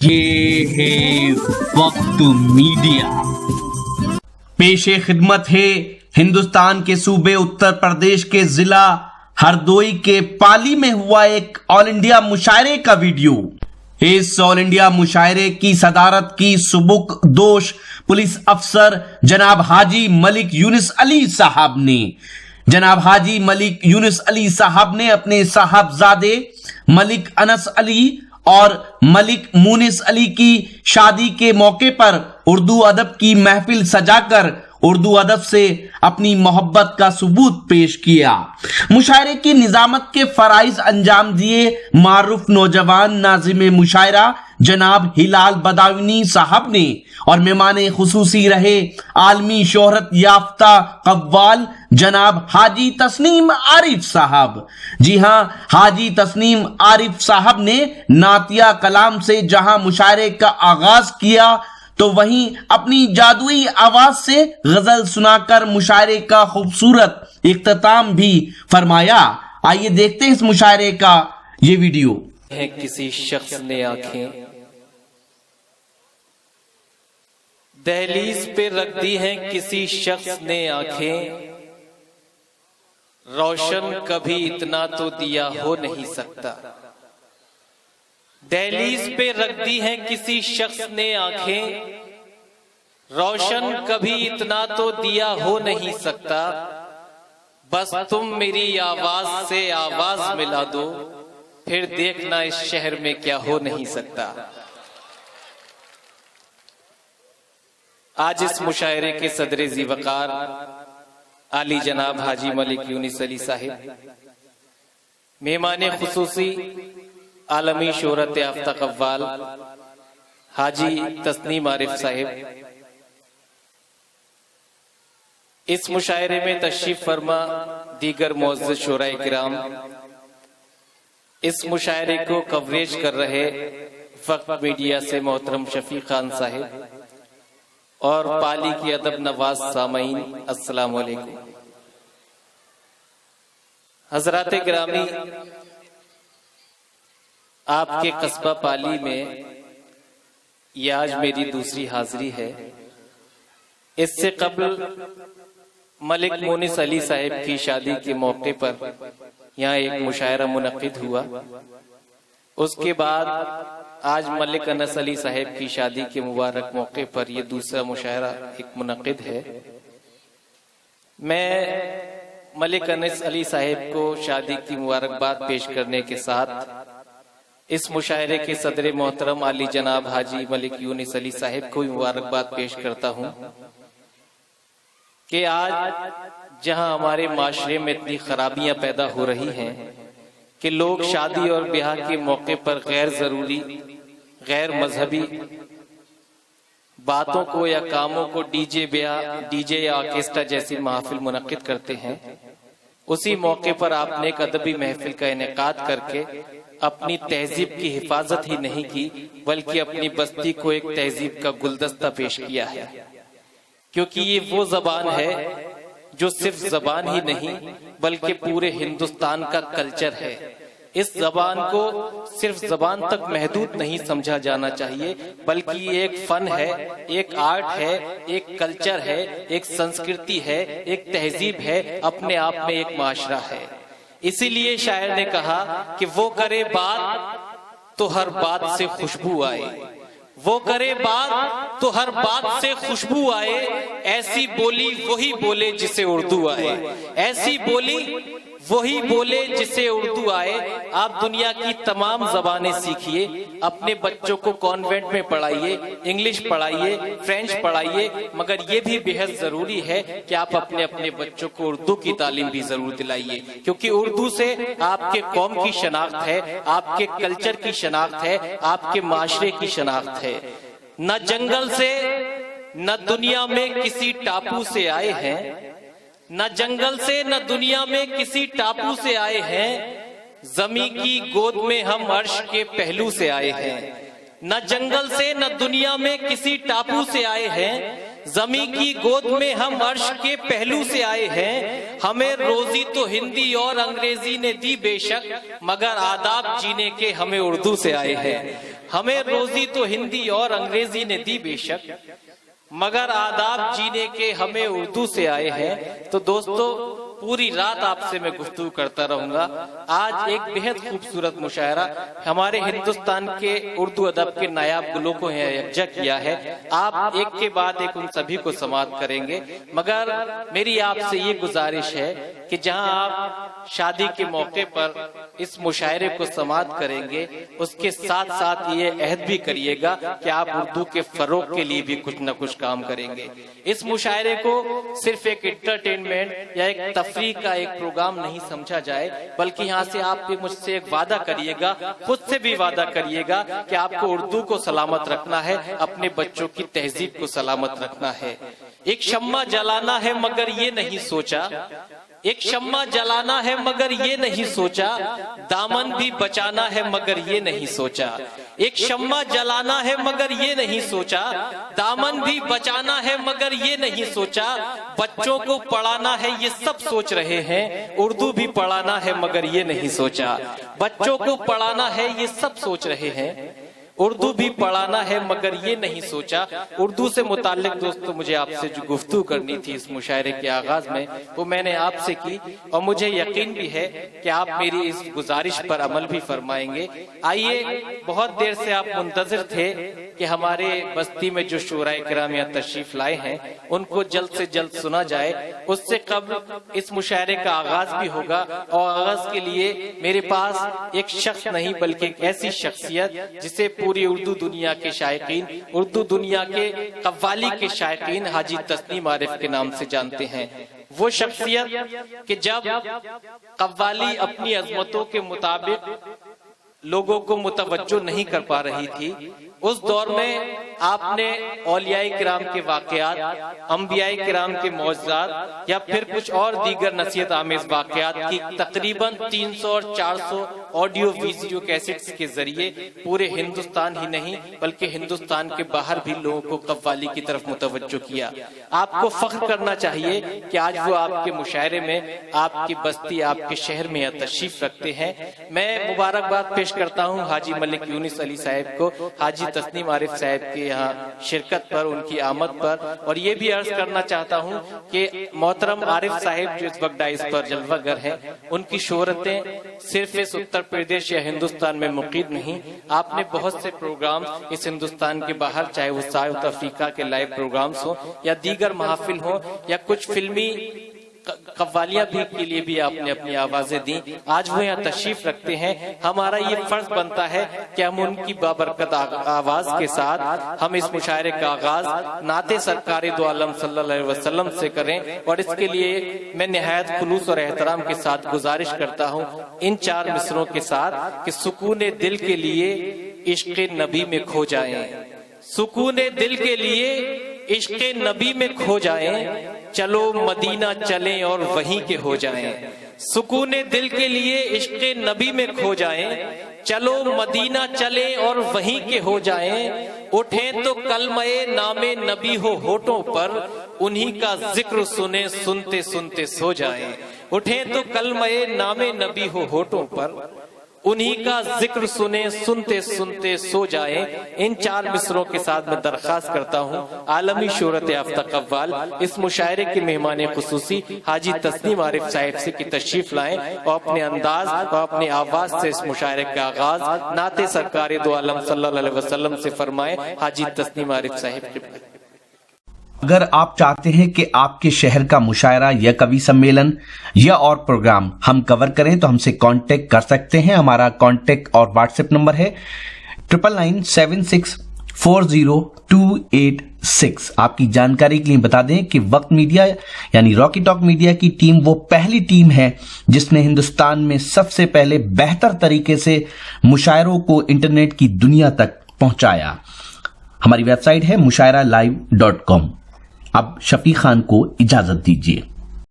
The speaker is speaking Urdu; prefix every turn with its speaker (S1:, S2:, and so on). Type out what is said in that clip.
S1: یہ ہے وقت میڈیا۔ پیش خدمت ہے ہندوستان کے صوبے اتر پردیش کے ضلع ہردوئی کے پالی میں ہوا ایک آل انڈیا مشاعرے کا ویڈیو۔ اس آل انڈیا مشاعرے کی صدارت کی سبک دوش پولیس افسر جناب حاجی ملک یونس علی صاحب نے۔ جناب حاجی ملک یونس علی صاحب نے اپنے صاحبزادے ملک انس علی اور ملک مونس علی کی شادی کے موقع پر اردو ادب کی محفل سجا کر اردو ادب سے اپنی محبت کا ثبوت پیش کیا۔ مشاعرے کی نظامت کے فرائض انجام دیے معروف نوجوان ناظم مشاعرہ جناب ہلال بداونی صاحب نے، اور مہمان خصوصی رہے عالمی شہرت یافتہ قوال جناب حاجی تسنیم عارف صاحب۔ جی ہاں، حاجی تسنیم عارف صاحب نے نعتیہ کلام سے جہاں مشاعرے کا آغاز کیا تو وہیں اپنی جادوئی آواز سے غزل سنا کر مشاعرے کا خوبصورت اختتام بھی فرمایا۔ آئیے دیکھتے ہیں اس مشاعرے کا یہ ویڈیو۔
S2: کسی شخص نے آنکھیں دہلیز پہ رکھ دی ہیں، کسی شخص نے آنکھیں روشن کبھی اتنا تو دیا ہو نہیں سکتا۔ دہلیز پہ رکھ دی ہیں کسی شخص نے آنکھیں روشن کبھی اتنا تو دیا ہو نہیں سکتا، بس تم میری آواز سے آواز ملا دو، پھر دیکھنا اس شہر میں کیا ہو نہیں سکتا۔ آج اس مشاعرے کے صدر ذی وقار عالی جناب حاجی ملک یونس علی صاحب، مہمان خصوصی عالمی شہرت یافتہ قوال حاجی تسنیم عارف صاحب، اس مشاعرے میں تشریف فرما دیگر معزز شعراء کرام، اس مشاعرے کو کوریج کر رہے وقت میڈیا سے محترم شفیق خان صاحب اور پالی کی ادب نواز سامعین، السلام علیکم۔ حضرات گرامی، آپ کے قصبہ پالی میں یہ آج میری دوسری حاضری ہے۔ اس سے قبل ملک مونس علی صاحب کی شادی کے موقع پر یہاں ایک مشاعرہ منعقد ہوا، اس کے بعد آج ملک انس علی صاحب کی شادی کے مبارک موقع پر یہ دوسرا مشاعرہ ایک منعقد ہے۔ میں ملک انس علی صاحب کو شادی کی مبارکباد پیش کرنے کے ساتھ اس مشاعرے کے صدر محترم علی جناب حاجی ملک یونس علی صاحب کو مبارکباد پیش کرتا ہوں کہ آج جہاں ہمارے معاشرے میں اتنی خرابیاں پیدا ہو رہی ہیں کہ لوگ شادی اور بیاہ کے موقع پر غیر ضروری، غیر مذہبی باتوں کو یا کاموں کو ڈی جے یا آرکیسٹرا جیسی محافل منعقد کرتے ہیں، اسی موقع پر آپ نے ایک ادبی محفل کا انعقاد کر کے اپنی تہذیب کی حفاظت ہی نہیں کی بلکہ اپنی بستی کو ایک تہذیب کا گلدستہ پیش کیا ہے، کیونکہ یہ وہ زبان ہے جو صرف زبان ہی نہیں بلکہ پورے ہندوستان کا کلچر ہے۔ اس زبان کو صرف زبان تک محدود نہیں سمجھا جانا چاہیے بلکہ یہ ایک فن ہے، ایک آرٹ ہے، ایک کلچر ہے، ایک سنسکرتی ہے، ایک تہذیب ہے، اپنے آپ میں ایک معاشرہ ہے۔ اسی لیے شاعر نے کہا کہ وہ کرے بات تو ہر بات سے خوشبو آئے، وہ کرے بات تو ہر بات سے خوشبو آئے، ایسی بولی وہی بولے جسے اردو آئے، ایسی بولی وہی بولے جسے اردو آئے۔ آپ دنیا کی تمام زبانیں سیکھیے، اپنے بچوں کو کانوینٹ میں پڑھائیے، انگلش پڑھائیے، فرینچ پڑھائیے، مگر یہ بھی بہت ضروری ہے کہ آپ اپنے بچوں کو اردو کی تعلیم بھی ضرور دلائیے، کیونکہ اردو سے آپ کے قوم کی شناخت ہے، آپ کے کلچر کی شناخت ہے، آپ کے معاشرے کی شناخت ہے۔ نہ جنگل سے نہ دنیا میں کسی ٹاپو سے آئے ہیں، نہ جنگل سے نہ دنیا میں کسی ٹاپو سے آئے ہیں، زمین کی گود میں ہم عرش کے پہلو سے آئے ہیں۔ نہ جنگل سے نہ دنیا میں کسی ٹاپو سے آئے ہیں، زمین کی گود میں ہم عرش کے پہلو سے آئے ہیں۔ ہمیں روزی تو ہندی اور انگریزی نے دی بے شک، مگر آداب جینے کے ہمیں اردو سے آئے ہیں۔ ہمیں روزی تو ہندی اور انگریزی نے دی بے شک، مگر آداب جینے کے ہمیں اردو سے آئے ہیں۔ تو دوستو پوری رات آپ سے میں گفتگو کرتا رہوں گا۔ آج ایک بہت خوبصورت مشاعرہ ہمارے ہندوستان کے اردو ادب کے نایاب گلوں کو یکجا کیا ہے۔ آپ ایک کے بعد ایک ان سبھی کو سماعت کریں گے، مگر میری آپ سے یہ گزارش ہے کہ جہاں آپ شادی کے موقع پر اس مشاعرے کو سماعت کریں گے، اس کے ساتھ ساتھ یہ عہد بھی کریے گا کہ آپ اردو کے فروغ کے لیے بھی کچھ نہ کچھ کام کریں گے۔ اس مشاعرے کو صرف ایک انٹرٹینمنٹ یا ایک تفریح کا ایک پروگرام نہیں سمجھا جائے، بلکہ یہاں سے آپ مجھ سے ایک وعدہ کریے گا، خود سے بھی وعدہ کریے گا کہ آپ کو اردو کو سلامت رکھنا ہے، اپنے بچوں کی تہذیب کو سلامت رکھنا ہے۔ ایک شمع جلانا ہے مگر یہ نہیں سوچا، ایک شمع جلانا ہے مگر یہ نہیں سوچا، دامن بھی بچانا ہے مگر یہ نہیں سوچا۔ ایک شمع جلانا ہے مگر یہ نہیں سوچا، دامن بھی بچانا ہے مگر یہ نہیں سوچا، بچوں کو پڑھانا ہے یہ سب سوچ رہے ہیں، اردو بھی پڑھانا ہے مگر یہ نہیں سوچا۔ بچوں کو پڑھانا ہے یہ سب سوچ رہے ہیں، اردو بھی پڑھانا ہے مگر یہ نہیں سوچا۔ اردو سے متعلق دوستو مجھے آپ سے جو گفتگو کرنی تھی اس مشاعرے کے آغاز میں، وہ میں نے آپ سے کی، اور مجھے یقین بھی ہے کہ آپ میری اس گزارش پر عمل بھی فرمائیں گے۔ آئیے، بہت دیر سے آپ منتظر تھے کہ ہمارے بستی میں جو شعراء کرام یہاں تشریف لائے ہیں ان کو جلد سے جلد سنا جائے۔ اس سے قبل اس مشاعرے کا آغاز بھی ہوگا، اور آغاز کے لیے میرے پاس ایک شخص نہیں بلکہ ایک ایسی شخصیت جسے پوری اردو دنیا کے شائقین، اردو دنیا کے قوالی کے شائقین حاجی تسنیم عارف کے نام سے جانتے ہیں۔ وہ شخصیت کہ جب قوالی اپنی عظمتوں کے مطابق لوگوں کو متوجہ نہیں کر پا رہی تھی، اس دور میں آپ نے اولیاء کرام کے واقعات، انبیاء کرام کے معجزات یا پھر کچھ اور دیگر نصیحت آمیز واقعات کی تقریباً 300 اور 400 آڈیو ویڈیو کیسٹس کے ذریعے پورے ہندوستان ہی نہیں بلکہ ہندوستان کے باہر بھی لوگوں کو قوالی کی طرف متوجہ کیا۔ آپ کو فخر کرنا چاہیے کہ آج وہ آپ کے مشاعرے میں، آپ کی بستی، آپ کے شہر میں تشریف رکھتے ہیں۔ میں مبارکباد پیش کرتا ہوں حاجی ملک یونس علی صاحب کو حاجی تسنیم عارف صاحب کے یہاں شرکت پر، ان کی آمد پر، اور یہ بھی عرض کرنا چاہتا ہوں کہ محترم عارف صاحب جو اس وقت ڈائز پر جلوہ گر ہیں، ان کی شہرتیں صرف اس اتر پردیش یا ہندوستان میں مقید نہیں۔ آپ نے بہت سے پروگرام اس ہندوستان کے باہر، چاہے وہ ساؤتھ افریقہ کے لائیو پروگرامز ہوں یا دیگر محافل ہوں یا کچھ فلمی قوالیاں بھی کے لیے بھی آپ نے اپنی آوازیں دیں۔ آج وہ یہاں تشریف رکھتے ہیں، ہمارا یہ فرض بنتا ہے کہ ہم ان کی بابرکت آواز کے ساتھ ہم اس مشاعرے کا آغاز نعت سرکار دو عالم صلی اللہ علیہ وسلم سے کریں، اور اس کے لیے میں نہایت خلوص اور احترام کے ساتھ گزارش کرتا ہوں ان 4 مصروں کے ساتھ کہ سکون دل کے لیے عشق نبی میں کھو جائیں، سکون دل کے لیے عشق نبی میں کھو جائیں، چلو مدینہ چلیں اور وہیں کے ہو جائیں۔ سکون دل کے لیے عشق نبی میں کھو جائیں، چلو مدینہ چلیں اور وہیں کے ہو جائیں، اٹھیں تو کلمہ نام نبی ہو ہونٹوں پر، انہی کا ذکر سنیں سنتے سنتے سو جائیں۔ اٹھیں تو کلمہ نام نبی ہو ہونٹوں پر، انہی کا ذکر سنیں سنتے سنتے سو جائیں۔ ان 4 مصروں کے ساتھ میں درخواست کرتا ہوں عالمی شہرت یافتہ قوال اس مشاعرے کے مہمان خصوصی حاجی تسنیم عارف صاحب سے کی تشریف لائیں اور اپنے انداز اور اپنے آواز سے اس مشاعرے کا آغاز نعت سرکار دو عالم صلی اللہ علیہ وسلم سے فرمائیں۔ حاجی تسنیم عارف صاحب۔
S1: اگر آپ چاہتے ہیں کہ آپ کے شہر کا مشاعرہ یا کوی سمیلن یا اور پروگرام ہم کور کریں تو ہم سے کانٹیکٹ کر سکتے ہیں۔ ہمارا کانٹیکٹ اور واٹس ایپ نمبر ہے 9997640286۔ آپ کی جانکاری کے لیے بتا دیں کہ وقت میڈیا یعنی راکی ٹاک میڈیا کی ٹیم وہ پہلی ٹیم ہے جس نے ہندوستان میں سب سے پہلے بہتر طریقے سے مشاعروں کو انٹرنیٹ کی دنیا تک پہنچایا۔ ہماری ویب سائٹ ہے mushairalive.com۔ اب شفیق خان کو اجازت دیجیے۔